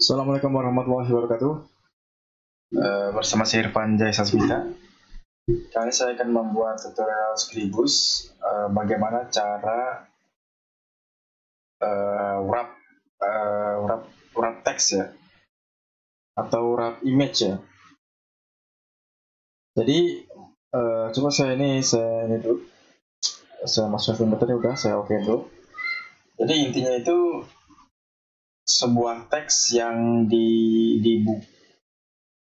Assalamualaikum warahmatullahi wabarakatuh. Bersama saya Irfan Jaya Sasmita. Kali ini saya akan membuat tutorial Scribus. Bagaimana cara wrap teks ya, atau wrap image ya. Jadi coba saya ini dulu. Saya masukin filter udah, saya oke dulu. Jadi intinya itu sebuah teks yang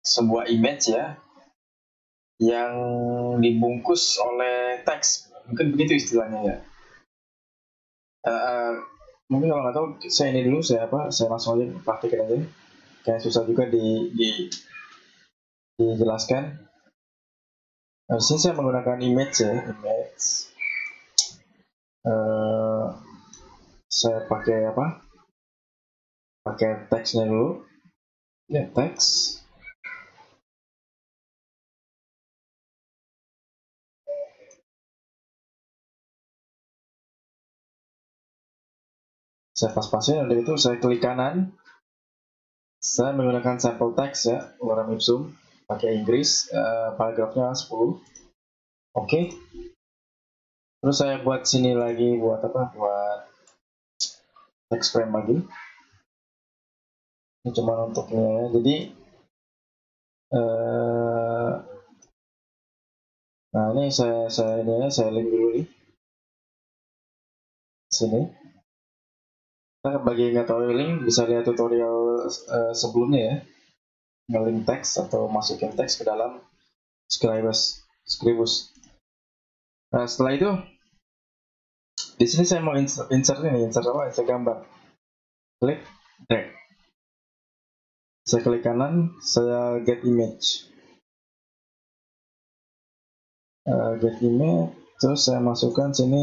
sebuah image ya, yang dibungkus oleh teks, mungkin begitu istilahnya ya. Mungkin kalau nggak tahu, saya ini dulu, saya langsung aja praktekin aja, kayak susah juga dijelaskan. Di sini saya menggunakan image ya, saya pakai teksnya dulu ya, teks. Saya pas-pasin, dari itu saya klik kanan, saya menggunakan sampel teks ya, lorem ipsum, pakai Inggris, paragrafnya 10. Oke. Terus saya buat sini lagi, buat text frame lagi. Ini cuma untuknya ya. Jadi nah ini saya link dulu nih sini. Nah, bagi yang nggak tahu link, bisa lihat tutorial sebelumnya ya, nge-link teks atau masukin teks ke dalam Scribus. Nah, setelah itu di sini saya mau insert gambar. Klik drag. Saya klik kanan, saya get image. Get image, terus saya masukkan sini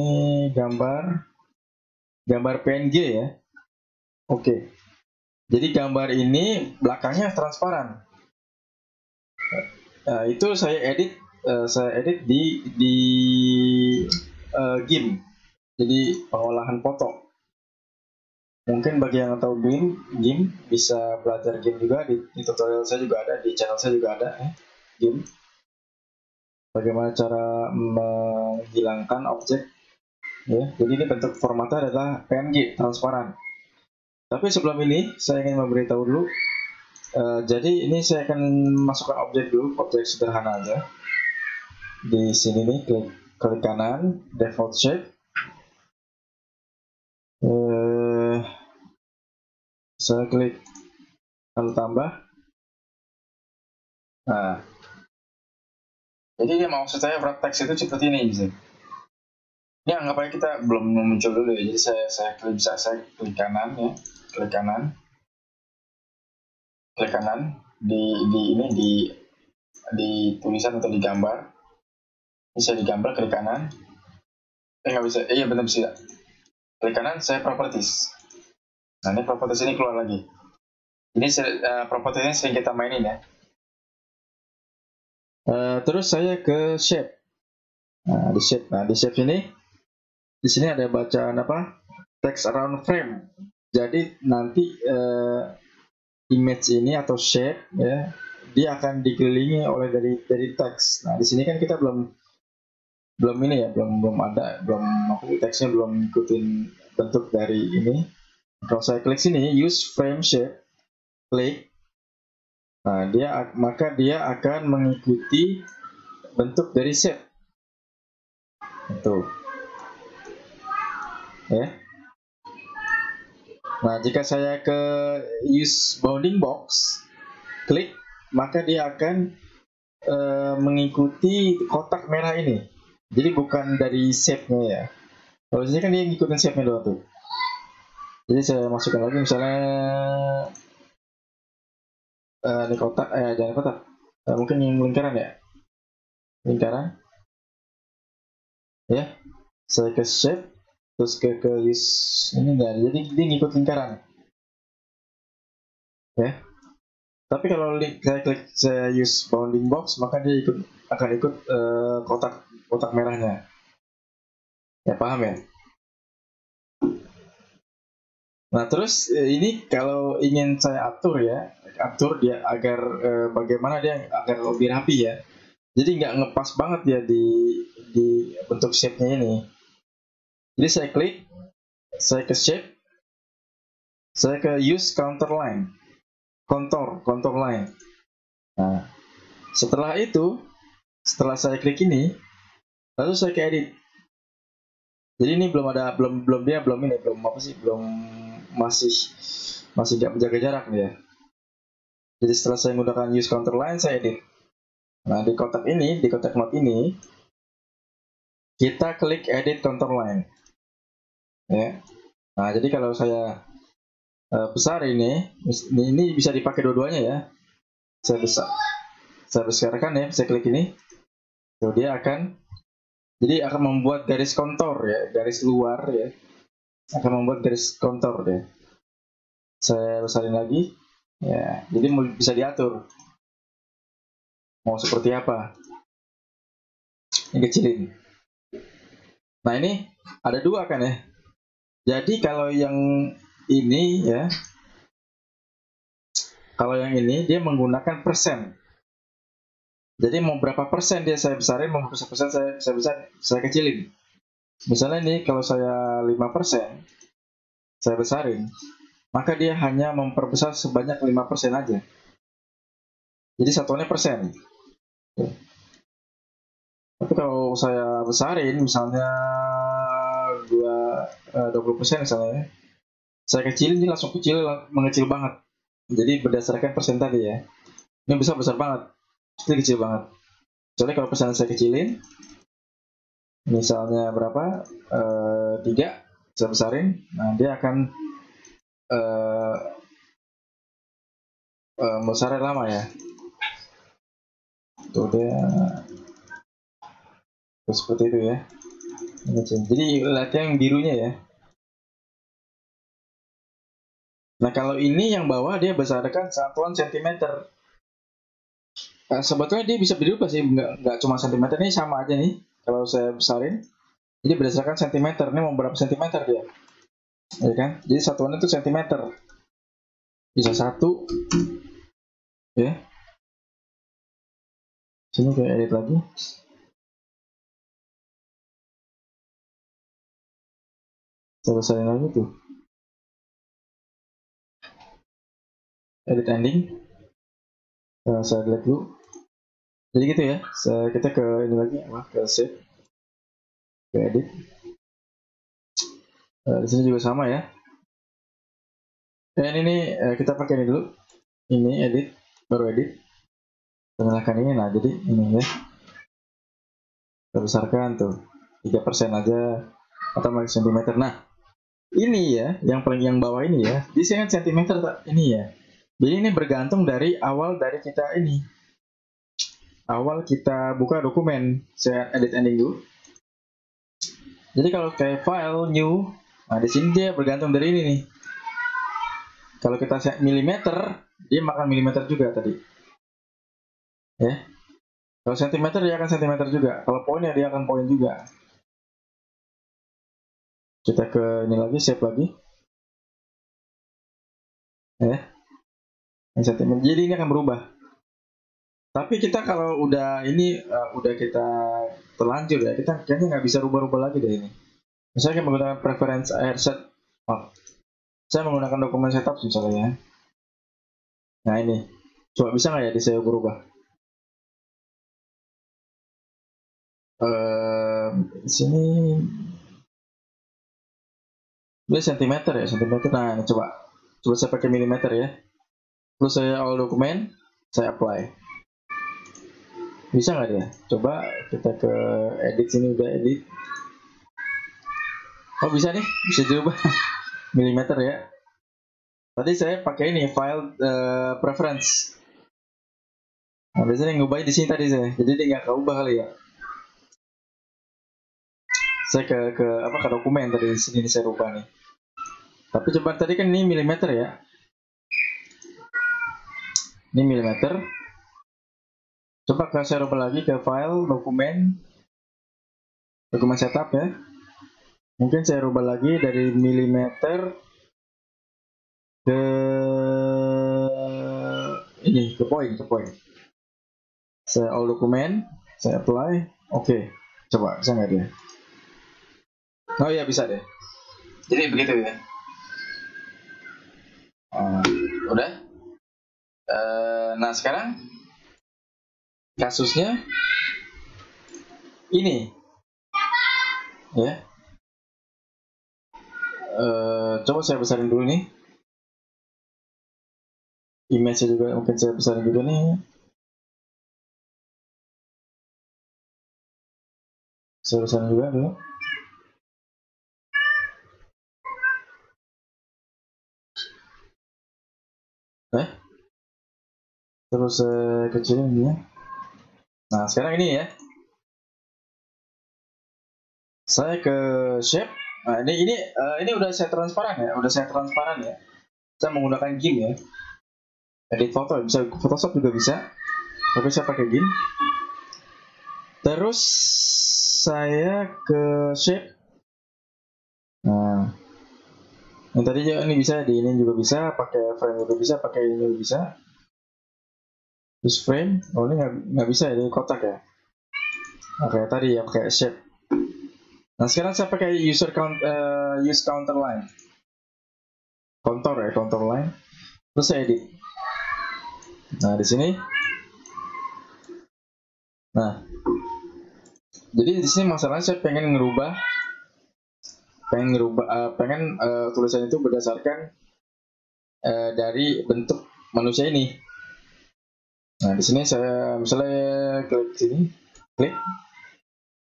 gambar PNG ya. Oke. Jadi gambar ini belakangnya transparan. Itu saya edit di GIMP. Jadi pengolahan foto. Mungkin bagi yang tahu GIMP bisa belajar GIMP juga, di tutorial saya juga ada, di channel saya juga ada GIMP. Bagaimana cara menghilangkan objek ya. Jadi ini bentuk formatnya adalah PNG transparan. Tapi sebelum ini saya ingin memberitahu dulu. Jadi ini saya akan masukkan objek dulu, objek sederhana aja. Di sini nih, klik kanan, default shape. Saya klik lalu tambah. Nah, jadi ini maksud saya wrap text itu seperti ini bisa. Ini anggap aja kita belum muncul dulu ya. Jadi saya klik kanan ya, klik kanan di tulisan atau di gambar. Bisa digambar, klik kanan. Nggak bisa, iya benar bisa. Klik kanan, saya properties. Nah ini properties ini keluar lagi. Ini properties ini sering kita mainin ya. Terus saya ke shape. Nah di shape ini, di sini ada bacaan text around frame. Jadi nanti image ini atau shape ya, dia akan dikelilingi oleh dari teks. Nah di sini kan kita belum ini ya, teksnya belum ngikutin bentuk dari ini. Kalau saya klik sini use frame shape, klik, nah maka dia akan mengikuti bentuk dari shape itu ya. Nah jika saya ke use bounding box, klik, maka dia akan mengikuti kotak merah ini. Jadi bukan dari shape-nya ya. Kalau di sini kan dia ngikutin shape-nya doang tuh. Jadi saya masukkan lagi misalnya ini kotak, jangan kotak, mungkin yang lingkaran ya, ya. Saya ke shape, terus ke use ini enggak, jadi dia ngikut lingkaran ya. Tapi kalau saya use bounding box, maka dia akan ikut kotak merahnya ya, paham ya. Nah terus ini kalau ingin saya atur ya, atur dia agar bagaimana dia agar lebih rapi ya. Jadi nggak ngepas banget ya di bentuk shape-nya ini. Jadi saya klik, saya ke shape, saya ke use counter line, contour line. Nah, setelah itu, setelah saya klik ini, lalu saya ke edit. Jadi ini belum ada, belum apa sih, belum masih masih nggak menjaga jarak nih ya. Jadi setelah saya menggunakan use counter line, saya edit. Nah di kotak ini, di kotak note ini, kita klik edit counter line. Ya. Nah jadi kalau saya besar ini bisa dipakai dua-duanya ya. Saya besarkan ya, saya klik ini, tuh dia akan membuat garis kontur ya, garis luar ya, akan membuat garis kontur ya. Saya besarin lagi, ya, jadi bisa diatur mau seperti apa. Ini kecilin. Nah ini ada dua kan ya. Jadi kalau yang ini ya, kalau yang ini dia menggunakan persen. Jadi mau berapa persen dia saya besarin, mau berapa persen saya kecilin. Misalnya ini kalau saya 5% saya besarin, maka dia hanya memperbesar sebanyak 5% aja. Jadi satuannya persen. Tapi kalau saya besarin misalnya 20% misalnya, saya kecilin ini langsung mengecil banget. Jadi berdasarkan persen tadi ya. Ini besar banget, ini kecil banget. Soalnya kalau persen saya kecilin, misalnya berapa? 3 saya besarin, nah dia akan besarnya lama ya. Tuh dia seperti itu ya. Jadi lihat yang birunya ya. Nah kalau ini yang bawah dia berdasarkan satuan sentimeter. Nah, sebetulnya dia bisa berubah sih, nggak cuma sentimeter, ini sama aja nih. Kalau saya besarin, jadi berdasarkan sentimeter. Ini mau berapa sentimeter dia, ya kan? Jadi satuannya itu sentimeter. Bisa 1, ya. Sini saya edit lagi. Saya besarin lagi tuh. Edit ending. Saya delete dulu. Jadi gitu ya. Kita ke ini lagi, ke save, ke edit. Di sini juga sama ya. Dan ini kita pakai ini dulu. Ini edit, baru edit. Nyalakan ini, nah jadi ini ya. Kita besarkan tuh 3% aja atau cm. Nah, ini ya, yang bawah ini ya. Di sini kan cm ini ya. Jadi ini bergantung dari awal dari kita ini. Awal kita buka dokumen. Saya edit ending dulu. Jadi kalau kayak file new, nah di sini dia bergantung dari ini nih. Kalau kita set milimeter, dia makan milimeter juga tadi. Ya. Kalau sentimeter dia akan sentimeter juga. Kalau poinnya dia akan poin juga. Kita ke ini lagi, save lagi. Ya. Sentimeter. Jadi ini akan berubah. Tapi kita kalau udah ini udah kita terlanjur ya, kita kayaknya nggak bisa rubah-rubah lagi deh ini. Misalnya kita menggunakan preference set. Oh, saya menggunakan dokumen setup misalnya ya. Nah ini, coba bisa nggak ya di saya berubah? Di sini dia sentimeter ya, sentimeter. Nah ini coba saya pakai milimeter ya. Terus saya all dokumen, saya apply. Bisa nggak dia? Coba kita ke edit sini, udah edit. Oh bisa nih, bisa diubah milimeter ya. Tadi saya pakai ini file preference. Nah, biasanya ngubahnya di sini tadi saya. Jadi dia nggak keubah kali ya. Saya ke dokumen tadi di sini saya rubah nih. Tapi coba tadi kan ini milimeter ya. Ini milimeter. Coba saya rubah lagi ke file dokumen setup ya. Mungkin saya rubah lagi dari milimeter ke ini, ke poin. Saya all dokumen, saya apply, oke. Coba bisa nggak dia? Oh iya bisa deh. Jadi begitu ya. Udah. Nah sekarang kasusnya ini, ya. Coba saya besarin dulu nih. Image-nya juga mungkin saya besarin juga nih. Saya besarin juga dulu. Terus saya kecilin ini ya. Nah sekarang ini ya. Saya ke shape. Nah ini udah saya transparan ya. Saya menggunakan GIMP ya. Edit foto bisa, Photoshop juga bisa. Tapi saya pakai GIMP. Terus saya ke shape. Nah, yang tadi ini bisa, di ini juga bisa, pakai frame juga bisa, pakai ini juga bisa. Use frame. Oh ini nggak bisa ya, ini kotak ya. Nah, kayak tadi ya, pakai shape. Nah sekarang saya pakai use counter line. Contour line. Terus saya edit. Nah di sini. Nah, jadi di sini masalahnya saya pengen ngerubah tulisan itu berdasarkan dari bentuk manusia ini. Nah di sini saya misalnya klik sini, klik.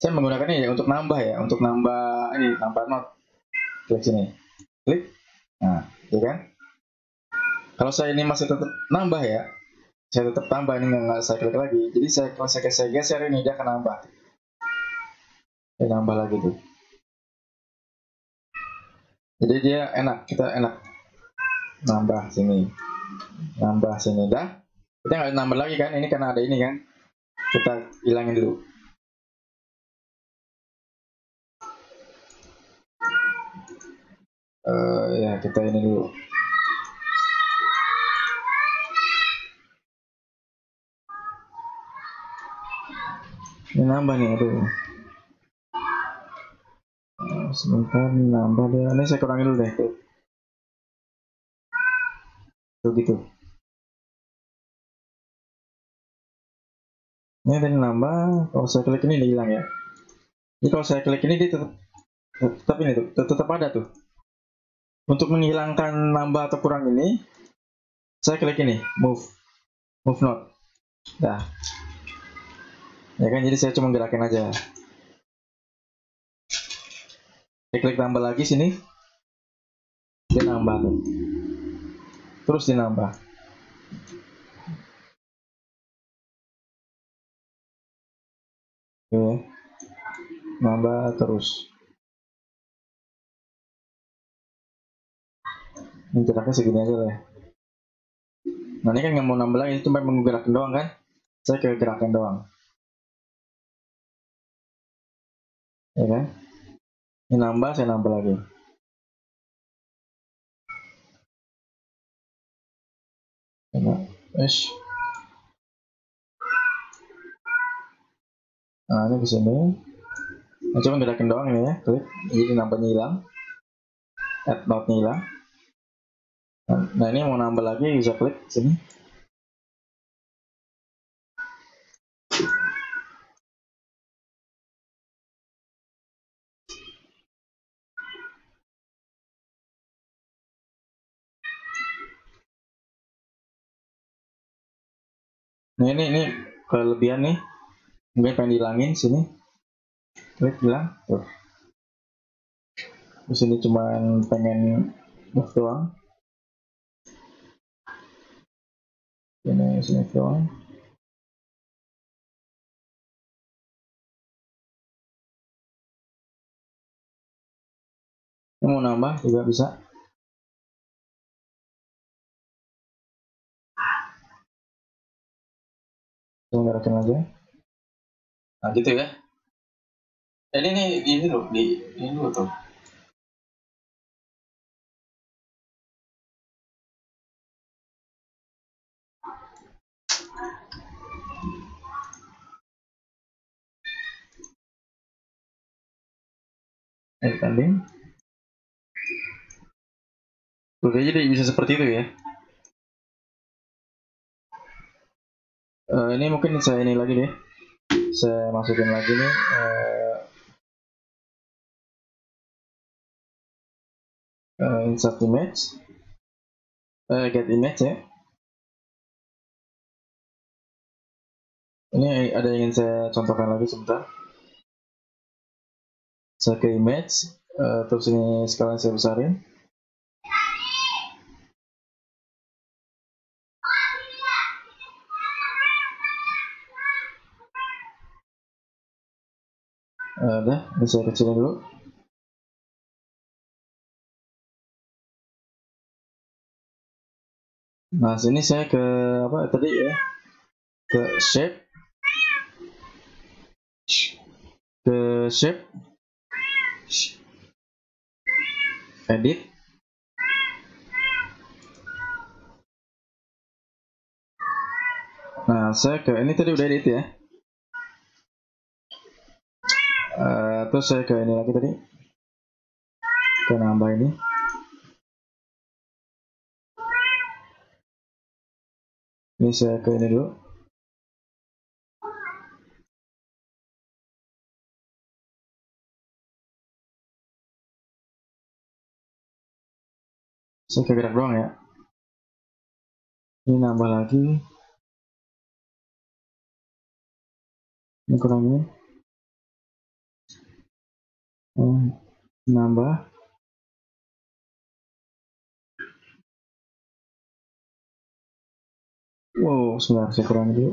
Saya menggunakan ini untuk nambah nambah not. Klik sini, klik. Nah, ya kan? Kalau saya ini masih tetap nambah ya, saya tetap tambah, ini nggak saya klik lagi. Jadi kalau saya geser ini dia akan nambah. Saya nambah lagi tuh. Jadi dia kita enak nambah sini, dah. Kita nggak nambah lagi kan? Ini karena ada ini kan? Kita hilangin dulu. Ya kita ini dulu. Ini nambah nih, aduh. Sebentar nambah deh. Ini saya kurangin dulu deh. Tuh gitu. Ini tadi nambah. Kalau saya klik ini dia hilang ya. Jadi kalau saya klik ini dia tetap ini tuh, tetap ada tuh. Untuk menghilangkan nambah atau kurang ini, saya klik ini, move node. Nah, ya kan, jadi saya cuma gerakin aja. Saya klik tambah lagi sini, dia nambah tuh. Terus dia nambah. Oke, nambah terus. Ini jaraknya segini aja lah ya. Nah ini kan nggak mau nambah lagi, cuma menggerakin doang kan. Saya ke gerakan doang, ya kan. Ini nambah, saya nambah lagi. Nah ini kesini. Nah, cuma gerakin doang ini ya, klik. Jadi nambahnya hilang, add node-nya hilang. Nah ini mau nambah lagi, bisa klik sini. Nah ini kelebihan nih, mungkin pengen dihilangin sini, klik hilang. Tuh. Di sini cuman pengen move doang. Sini doang. Ini mau nambah juga bisa. Cuma gerakin aja. Nah gitu ya. Jadi ini loh, ini dulu tuh. edit ending. Oke, jadi bisa seperti itu ya. Ini mungkin saya ini lagi deh, saya masukin lagi nih insert image, get image ya. Ini ada yang ingin saya contohkan lagi sebentar. Saya ke image, terus ini sekalian saya besarin. Udah, ini saya kecilin dulu. Nah, sini saya ke apa tadi ya? Ke shape, edit. Nah, saya ke ini tadi udah edit ya. Terus saya ke ini lagi tadi, ke nambah ini. Ini saya ke ini dulu. Saya ke gerak doang ya. Ini nambah lagi. Ini kurangin. Nambah. Wow, sebentar saya kurangin dulu.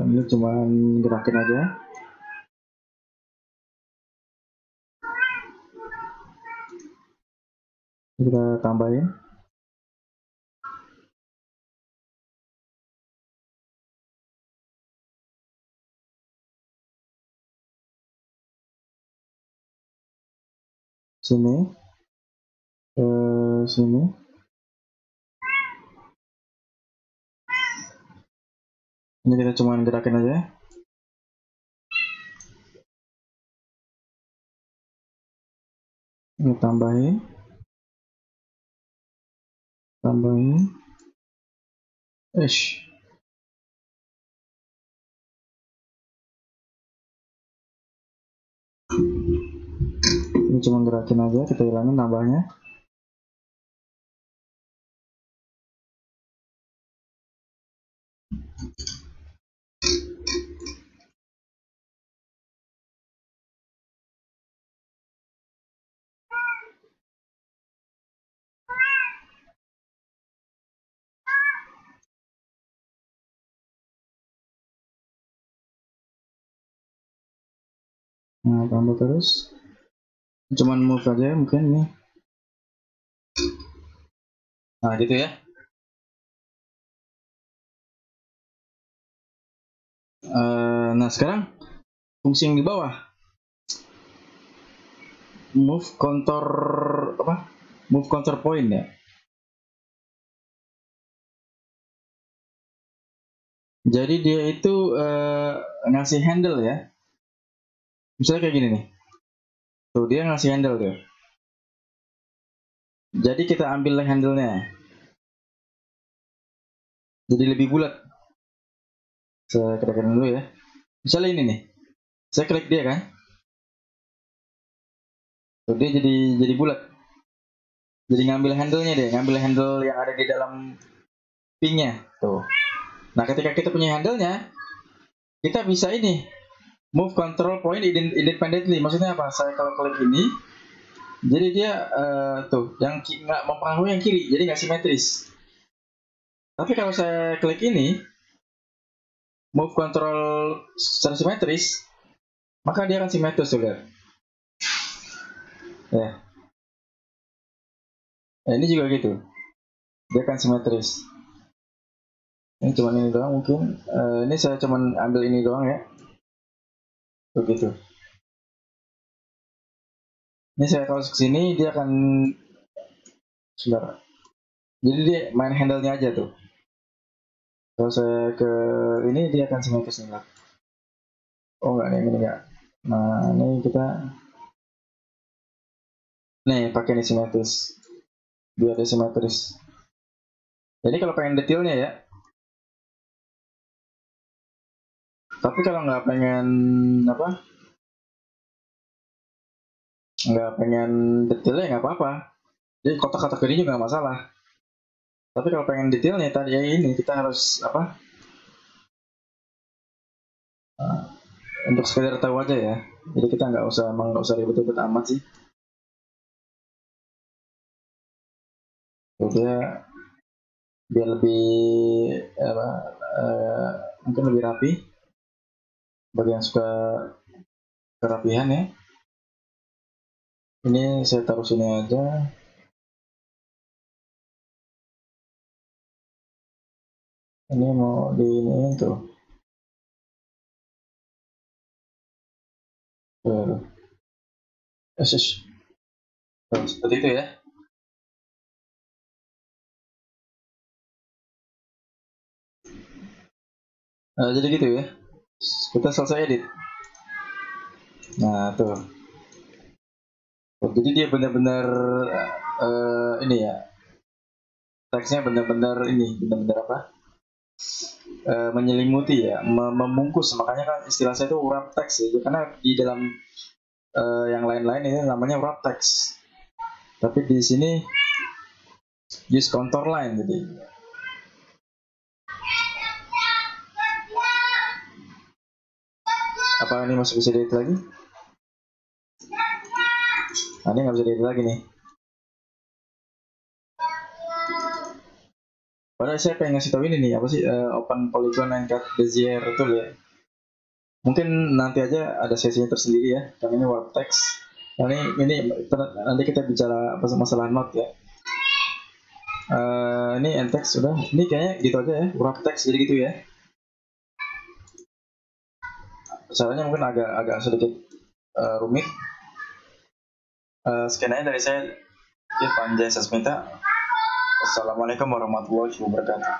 Ini cuma gerakin aja. Kita tambahin. Sini. Sini. Ini kita cuma gerakin aja. Ini tambahin. Ini cuma gerakin aja, kita hilangin nambahnya. Nah, tambah terus. Cuman move aja mungkin nih. Nah, gitu ya. Nah, sekarang fungsi yang di bawah. Move contour point ya. Jadi dia itu ngasih handle ya. Misalnya kayak gini nih. Tuh, dia ngasih handle tuh. Jadi kita ambil handle-nya. Jadi lebih bulat. Saya kerjakan dulu ya. Misalnya ini nih. Saya klik dia kan. Tuh, dia jadi bulat. Jadi ngambil handle-nya deh, ngambil handle yang ada di dalam pin-nya. Tuh. Nah, ketika kita punya handle-nya, kita bisa ini move control point independently. Maksudnya apa? Saya kalau klik ini, jadi dia tuh yang nggak mempengaruhi yang kiri, jadi nggak simetris. Tapi kalau saya klik ini, move control secara simetris, maka dia akan simetris juga. Ya. Nah, ini juga gitu, dia akan simetris. Ini cuma ini doang mungkin. Ini saya cuma ambil ini doang ya. Begitu. Ini saya kalau ke sini dia akan Saudara. Jadi dia main handle-nya aja tuh. Kalau saya ke ini dia akan simetris nih. Oh enggak nih, ini enggak. Nah ini kita nih pakai ini simetris. Biar dia simetris. Jadi kalau pengen detailnya ya. Tapi kalau nggak pengen apa? Nggak pengen detailnya nggak apa-apa. Jadi kotak-kotak ini juga nggak masalah. Tapi kalau pengen detailnya tadi ya ini kita harus apa? Untuk sekedar tahu aja ya. Jadi kita nggak usah ribet-ribet amat sih. Jadi ya biar lebih apa, mungkin lebih rapi. Bagi yang suka kerapihan ya. Ini saya taruh sini aja. Ini mau di ini tuh. Seperti itu ya. Jadi gitu ya. Kita selesai edit. Nah tuh. Jadi dia benar-benar ini ya. Teksnya benar-benar ini, benar-benar apa? Menyelimuti ya, membungkus. Makanya kan istilah saya itu wrap text ya. Karena di dalam yang lain-lain ini namanya wrap text. Tapi di sini use contour line jadi. Apa ini masih bisa diedit lagi? Nah, ini nggak bisa diedit lagi nih. Padahal saya pengen ngasih tahu ini nih, apa sih Open Polygon and Cut Bezier itu ya. Mungkin nanti aja ada sesinya tersendiri ya, karena ini wrap text. Nah, ini nanti kita bicara masalah note ya. Ini end text sudah. Ini kayaknya gitu aja ya, wrap text jadi gitu ya. Caranya mungkin agak sedikit rumit. Sekian aja dari saya, Irfan Jaya Sasmita. Assalamualaikum warahmatullahi wabarakatuh.